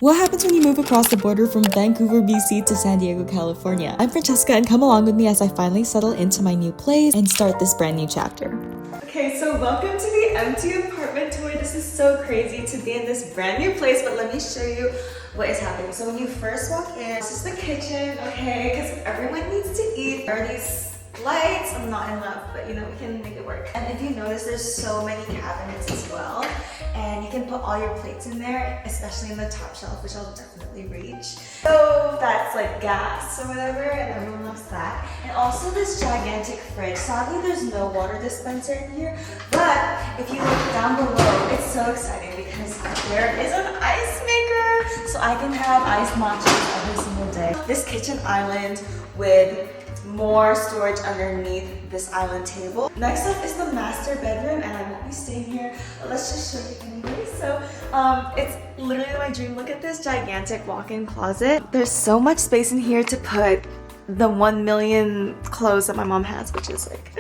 What happens when you move across the border from Vancouver, BC to San Diego, California? I'm Francesca and come along with me as I finally settle into my new place and start this brand new chapter. Okay, so welcome to the empty apartment tour. This is so crazy to be in this brand new place, but let me show you what is happening. So when you first walk in, this is the kitchen, okay, because everyone needs to eat. There are these lights. I'm not in love, but you know, we can make it work. And if you notice, there's so many cabinets as well. And you can put all your plates in there, especially in the top shelf, which I'll definitely reach. So that's like gas or whatever, and everyone loves that. And also this gigantic fridge. Sadly, there's no water dispenser in here, but if you look down below, it's so exciting because there is an ice maker, so I can have iced matchas every single day. This kitchen island with more storage underneath this island table. Next up is the master bedroom, and I won't be staying here, but let's just show you anyway. So it's literally my dream. Look at this gigantic walk-in closet. There's so much space in here to put the 1 million clothes that my mom has, which is like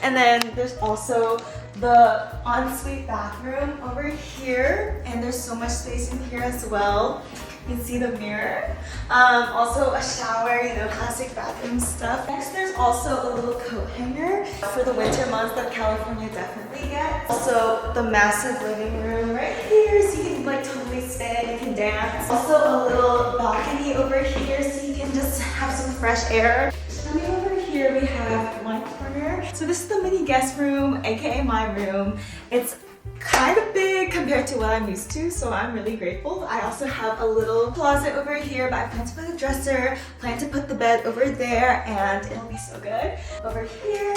and then there's also the ensuite bathroom over here, and there's so much space in here as well. You can see the mirror. Also a shower, you know, classic bathroom stuff. Next, there's also a little coat hanger for the winter months that California definitely gets. Also, the massive living room right here, so you can like totally spin, you can dance. Also, a little balcony over here, so you can just have some fresh air. Coming over here, we have one corner. So this is the mini guest room, aka my room. It's kind of big compared to what I'm used to, so I'm really grateful. I also have a little closet over here, but I plan to put a dresser, plan to put the bed over there, and it'll be so good. Over here,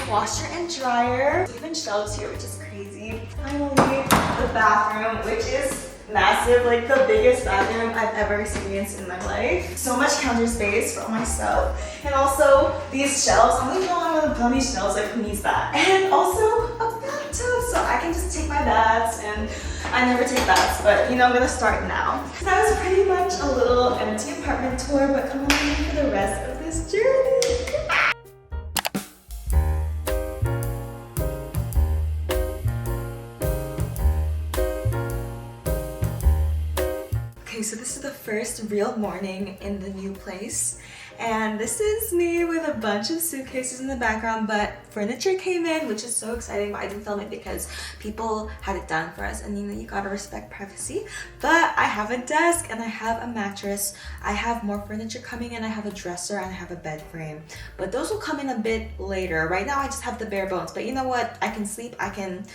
washer and dryer, even shelves here, which is crazy. Finally, the bathroom, which is massive, like the biggest bathroom I've ever experienced in my life. So much counter space for all my stuff. And also these shelves, I'm gonna go on one of the dummy shelves, like who needs that? And also a bathtub, so I can just take my baths, and I never take baths, but you know, I'm gonna start now. So that was pretty much a little empty apartment tour, but come along for the rest of this journey. So this is the first real morning in the new place, and this is me with a bunch of suitcases in the background, but furniture came in, which is so exciting, but I didn't film it because people had it done for us, and you know, you gotta respect privacy. But I have a desk and I have a mattress, I have more furniture coming in, I have a dresser, and I have a bed frame, but those will come in a bit later. Right now I just have the bare bones, but you know what, I can sleep, I can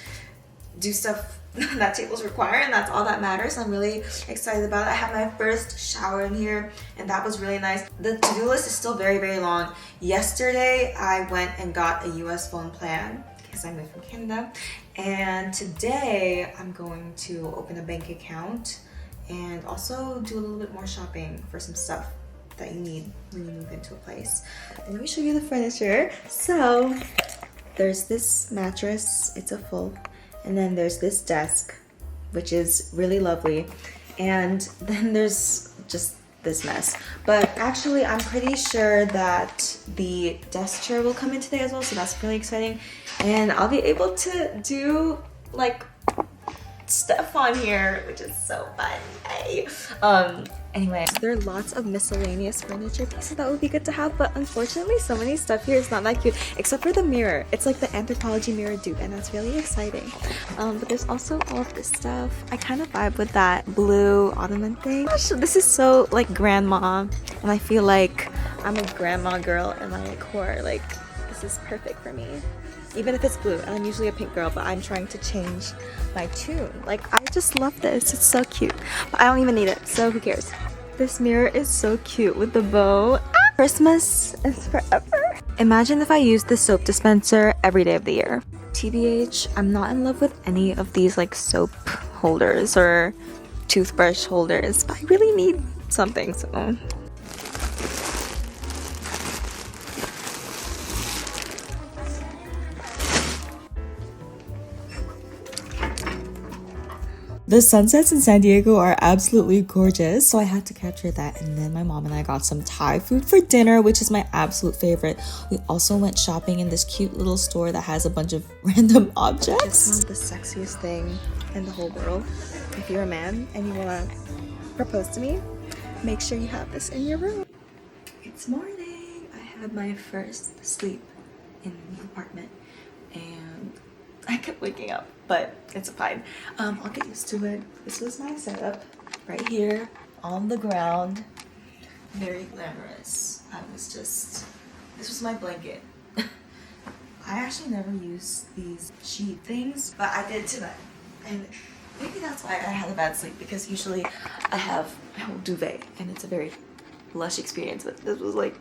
do stuff that tables require, and that's all that matters. I'm really excited about it. I have my first shower in here, and that was really nice. The to-do list is still very, very long. Yesterday, I went and got a US phone plan because I moved from Canada, and today I'm going to open a bank account and also do a little bit more shopping for some stuff that you need when you move into a place. And let me show you the furniture. So there's this mattress, it's a full. And then there's this desk, which is really lovely. And then there's just this mess. But actually, I'm pretty sure that the desk chair will come in today as well, so that's really exciting. And I'll be able to do like stuff on here, which is so fun. Yay. Anyway, there are lots of miscellaneous furniture pieces that would be good to have, but unfortunately so many stuff here is not that cute, except for the mirror. It's like the Anthropology mirror dupe, and that's really exciting. But there's also all of this stuff. I kind of vibe with that blue ottoman thing. Gosh, this is so like grandma, and I feel like I'm a grandma girl in my core. Like, this is perfect for me. Even if it's blue, and I'm usually a pink girl, but I'm trying to change my tune. Like, I just love this. It's so cute. But I don't even need it, so who cares? This mirror is so cute with the bow. Ah! Christmas is forever. Imagine if I used the soap dispenser every day of the year. TBH, I'm not in love with any of these like soap holders or toothbrush holders, but I really need something, so. The sunsets in San Diego are absolutely gorgeous, so I had to capture that. And then my mom and I got some Thai food for dinner, which is my absolute favorite. We also went shopping in this cute little store that has a bunch of random objects. It's not the sexiest thing in the whole world. If you're a man and you want to propose to me, make sure you have this in your room. It's morning. I had my first sleep in the apartment and I kept waking up, but it's fine. I'll get used to it. This was my setup right here on the ground. Very glamorous. This was my blanket. I actually never used these sheet things, but I did tonight. And maybe that's why I had a bad sleep, because usually I have my whole duvet and it's a very lush experience, but this was like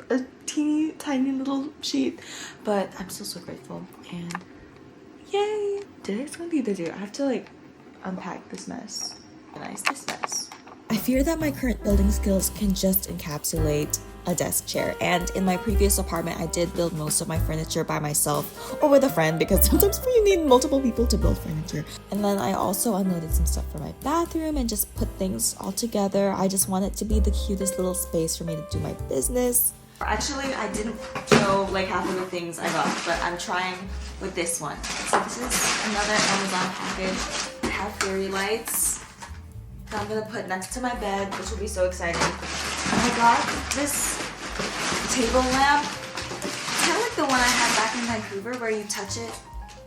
a teeny tiny little sheet. But I'm still so grateful and yay! Today's gonna be the day. I have to like unpack this mess. Organize this mess. I fear that my current building skills can just encapsulate a desk chair, and in my previous apartment I did build most of my furniture by myself or with a friend, because sometimes you need multiple people to build furniture. And then I also unloaded some stuff for my bathroom and just put things all together. I just want it to be the cutest little space for me to do my business. Actually, I didn't show like half of the things I got, but I'm trying with this one. So this is another Amazon package. I have fairy lights that I'm gonna put next to my bed, which will be so exciting. I got this table lamp. It's kind of like the one I had back in Vancouver where you touch it,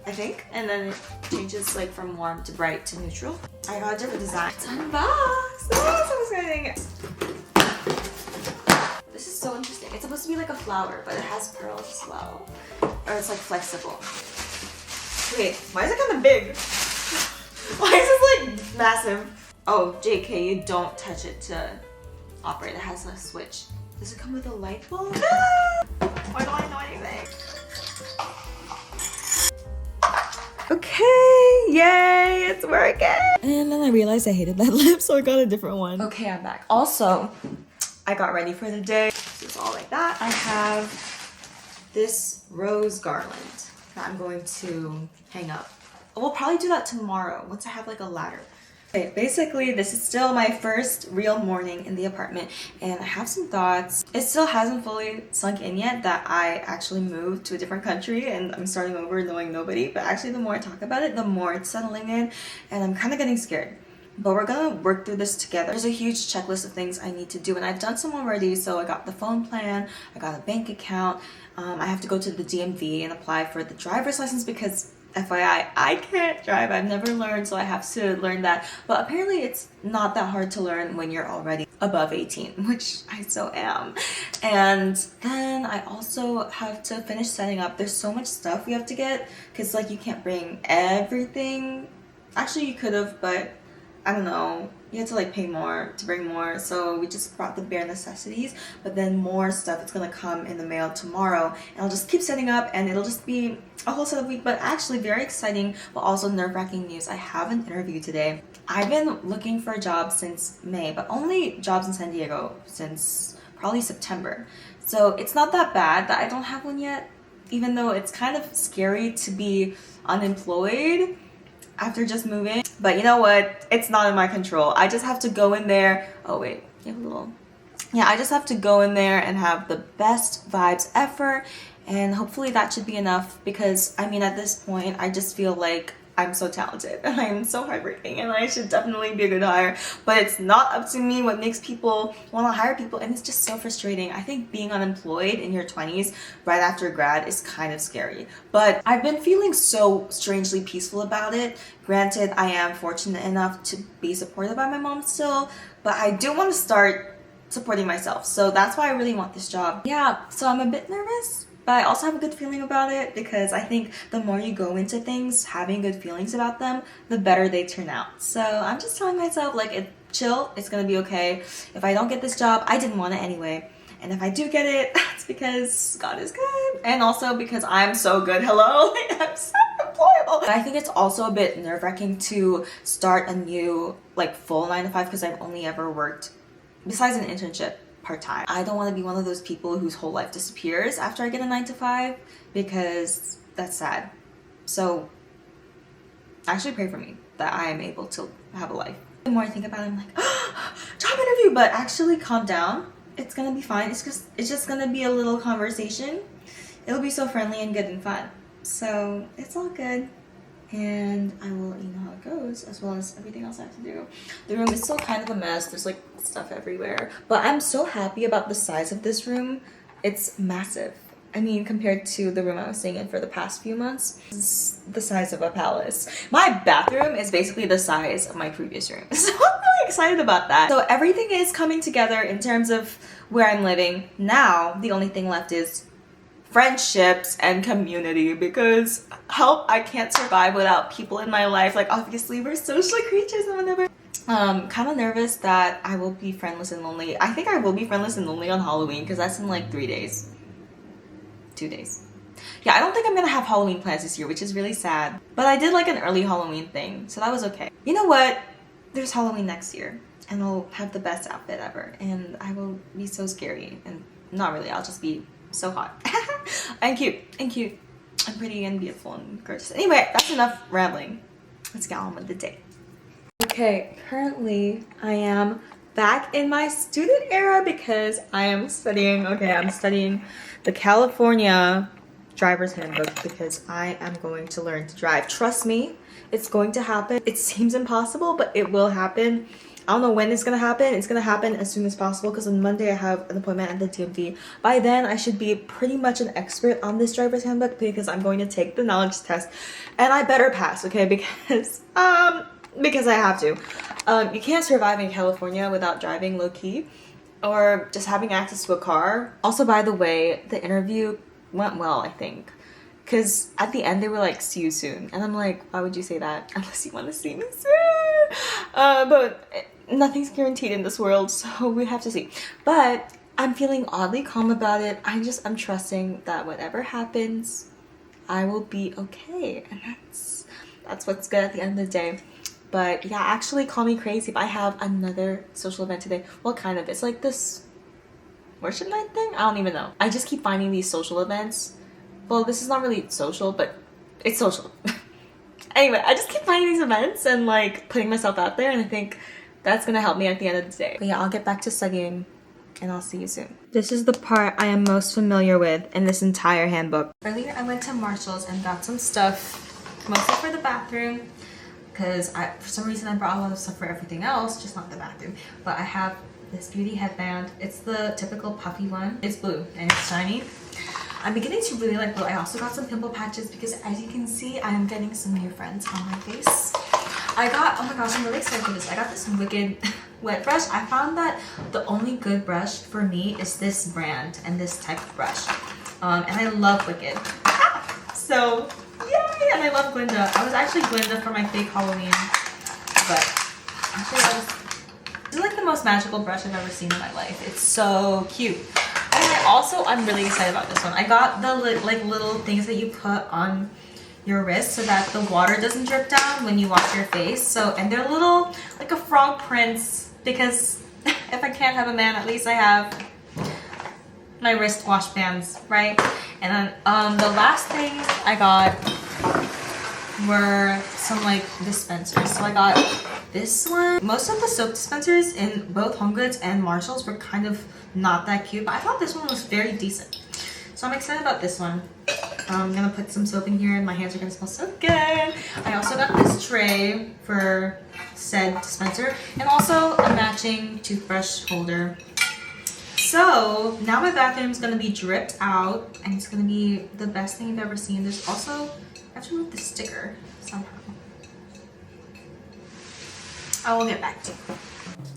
I think, and then it changes like from warm to bright to neutral. I got a different design. It's unboxed! Oh, so exciting! This is so interesting. It's supposed to be like a flower, but it has pearls as well. Or it's like flexible. Wait, why is it kind of big? Why is this like massive? Oh, JK, you don't touch it to operate. It has a switch. Does it come with a light bulb? Why don't I know anything? Okay, yay, it's working. And then I realized I hated that lip, so I got a different one. Okay, I'm back. Also, I got ready for the day. This is all like that. I have this rose garland that I'm going to hang up. We'll probably do that tomorrow once I have like a ladder. Okay, basically this is still my first real morning in the apartment and I have some thoughts. It still hasn't fully sunk in yet that I actually moved to a different country and I'm starting over knowing nobody, but actually the more I talk about it, the more it's settling in and I'm kind of getting scared. But we're gonna work through this together. There's a huge checklist of things I need to do and I've done some already. So I got the phone plan, I got a bank account, I have to go to the DMV and apply for the driver's license because FYI, I can't drive. I've never learned, so I have to learn that. But apparently it's not that hard to learn when you're already above 18, which I so am. And then I also have to finish setting up. There's so much stuff we have to get because like you can't bring everything. Actually, you could have, but I don't know. You have to like pay more to bring more, so we just brought the bare necessities, but then more stuff is gonna come in the mail tomorrow and I'll just keep setting up and it'll just be a whole set of week. But actually very exciting but also nerve-wracking news. I have an interview today. I've been looking for a job since May, but only jobs in San Diego since probably September, so it's not that bad that I don't have one yet, even though it's kind of scary to be unemployed after just moving. But you know what? It's not in my control. I just have to go in there. Oh wait, you have a little. Yeah, I just have to go in there and have the best vibes ever. And hopefully that should be enough because I mean at this point I just feel like I'm so talented and I'm so hardworking and I should definitely be a good hire, but it's not up to me what makes people want to hire people, and it's just so frustrating. I think being unemployed in your 20s right after grad is kind of scary, but I've been feeling so strangely peaceful about it. Granted, I am fortunate enough to be supported by my mom still, but I do want to start supporting myself, so that's why I really want this job. Yeah, so I'm a bit nervous, but I also have a good feeling about it because I think the more you go into things having good feelings about them, the better they turn out. So I'm just telling myself like, chill, it's gonna be okay. If I don't get this job, I didn't want it anyway. And if I do get it, it's because God is good. And also because I'm so good, hello? I'm so employable. I think it's also a bit nerve-wracking to start a new like full 9-to-5 because I've only ever worked, besides an internship, part-time. I don't want to be one of those people whose whole life disappears after I get a 9-to-5 because that's sad. So actually pray for me that I am able to have a life. The more I think about it, I'm like, oh, job interview, but actually calm down. It's gonna be fine. It's just gonna be a little conversation. It'll be so friendly and good and fun. So it's all good. and I will let you know how it goes, as well as everything else I have to do. The room is still kind of a mess. There's like stuff everywhere, but I'm so happy about the size of this room. It's massive. I mean, compared to the room I was staying in for the past few months, it's the size of a palace. My bathroom is basically the size of my previous room. So I'm really excited about that. So everything is coming together in terms of where I'm living. Now, the only thing left is friendships and community, because help, I can't survive without people in my life. Like, obviously we're social creatures and whatever. Kind of nervous that I will be friendless and lonely. I think I will be friendless and lonely on Halloween, because that's in like 3 days. 2 days. Yeah, I don't think I'm gonna have Halloween plans this year, which is really sad. But I did like an early Halloween thing, so that was okay. You know what? There's Halloween next year, and I'll have the best outfit ever, and I will be so scary. And not really, I'll just be so hot. And cute, and cute. I'm pretty and beautiful and gorgeous. Anyway, that's enough rambling. Let's get on with the day. Okay, currently I am back in my student era because I am studying. Okay, I'm studying the California driver's handbook because I am going to learn to drive. Trust me, it's going to happen. It seems impossible, but it will happen. I don't know when it's gonna happen. It's gonna happen as soon as possible because on Monday I have an appointment at the DMV. By then I should be pretty much an expert on this driver's handbook because I'm going to take the knowledge test, and I better pass, okay? Because I have to. You can't survive in California without driving low-key or just having access to a car. Also, by the way, the interview went well, I think. Because at the end, they were like, see you soon. And I'm like, why would you say that? Unless you want to see me soon. But nothing's guaranteed in this world, so we have to see. But I'm feeling oddly calm about it. I'm trusting that whatever happens, I will be okay. And that's what's good at the end of the day. But yeah, actually call me crazy, but I have another social event today. Well, kind of. It's like this worship night thing? I don't even know. I just keep finding these social events. Well, this is not really social, but it's social. Anyway, I just keep finding these events and like putting myself out there, and I think that's gonna help me at the end of the day. But yeah, I'll get back to studying and I'll see you soon. This is the part I am most familiar with in this entire handbook. Earlier, I went to Marshall's and got some stuff, mostly for the bathroom, because for some reason I brought a lot of stuff for everything else, just not the bathroom. But I have this beauty headband. It's the typical puffy one. It's blue and it's shiny. I'm beginning to really like blue. I also got some pimple patches because, as you can see, I am getting some new friends on my face. I got, oh my gosh, I'm really excited for this. I got this Wicked wet brush. I found that the only good brush for me is this brand and this type of brush. And I love Wicked. So, yay! And I love Glinda. I was actually Glinda for my fake Halloween. But actually, this is like the most magical brush I've ever seen in my life. It's so cute. And I'm really excited about this one. I got the like little things that you put on your wrist so that the water doesn't drip down when you wash your face. So, and they're little, like a frog prints, because if I can't have a man, at least I have my wrist wash bands, right? And then the last thing I got were some like dispensers. So I got this one. Most of the soap dispensers in both HomeGoods and Marshall's were kind of not that cute, but I thought this one was very decent. So I'm excited about this one. I'm gonna put some soap in here and my hands are gonna smell so good. I also got this tray for said dispenser and also a matching toothbrush holder. So now my bathroom's gonna be dripped out and it's gonna be the best thing you've ever seen. There's also, I have to remove the sticker somehow. I will get back to you.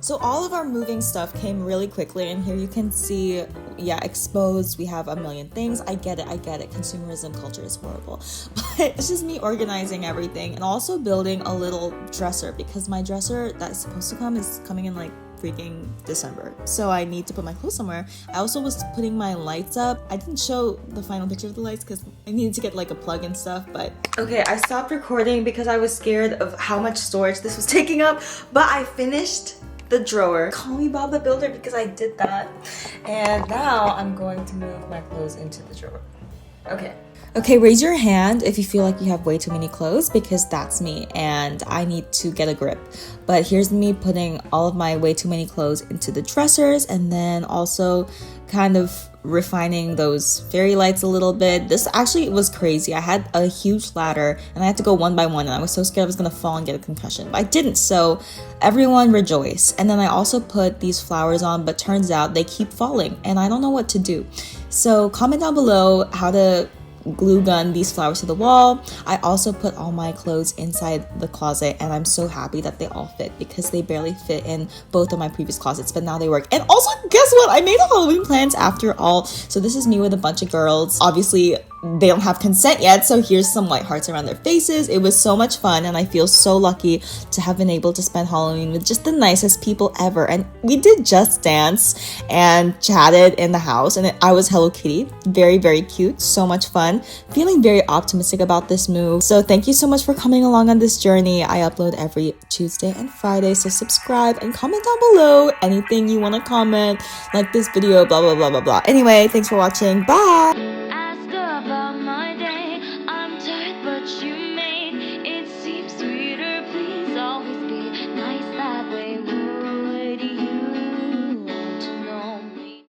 So all of our moving stuff came really quickly, and here you can see, yeah, exposed. We have a million things. I get it. Consumerism culture is horrible. But it's just me organizing everything and also building a little dresser, because my dresser that is supposed to come is coming in like freaking December. So I need to put my clothes somewhere. I also was putting my lights up. I didn't show the final picture of the lights because I needed to get like a plug and stuff, but okay, I stopped recording because I was scared of how much storage this was taking up, but I finished the drawer. Call me Bob the Builder because I did that. And now I'm going to move my clothes into the drawer. Okay. Okay, raise your hand if you feel like you have way too many clothes, because that's me and I need to get a grip. But here's me putting all of my way too many clothes into the dressers, and then also kind of refining those fairy lights a little bit. This actually was crazy. I had a huge ladder and I had to go one by one, and I was so scared I was gonna fall and get a concussion, but I didn't, so everyone rejoice. And then I also put these flowers on, but turns out they keep falling and I don't know what to do. So comment down below how to glue gun these flowers to the wall. I also put all my clothes inside the closet, and I'm so happy that they all fit, because they barely fit in both of my previous closets, but now they work. And also, guess what? I made a Halloween plans after all. So this is me with a bunch of girls. Obviously, they don't have consent yet, so here's some white hearts around their faces. It was so much fun, and I feel so lucky to have been able to spend Halloween with just the nicest people ever. And we did Just Dance and chatted in the house, and I was Hello Kitty. Very, very cute. So much fun. Feeling very optimistic about this move. So thank you so much for coming along on this journey. I upload every Tuesday and Friday, so subscribe and comment down below anything you want to comment, like this video, blah, blah, blah, blah, blah. Anyway, thanks for watching. Bye!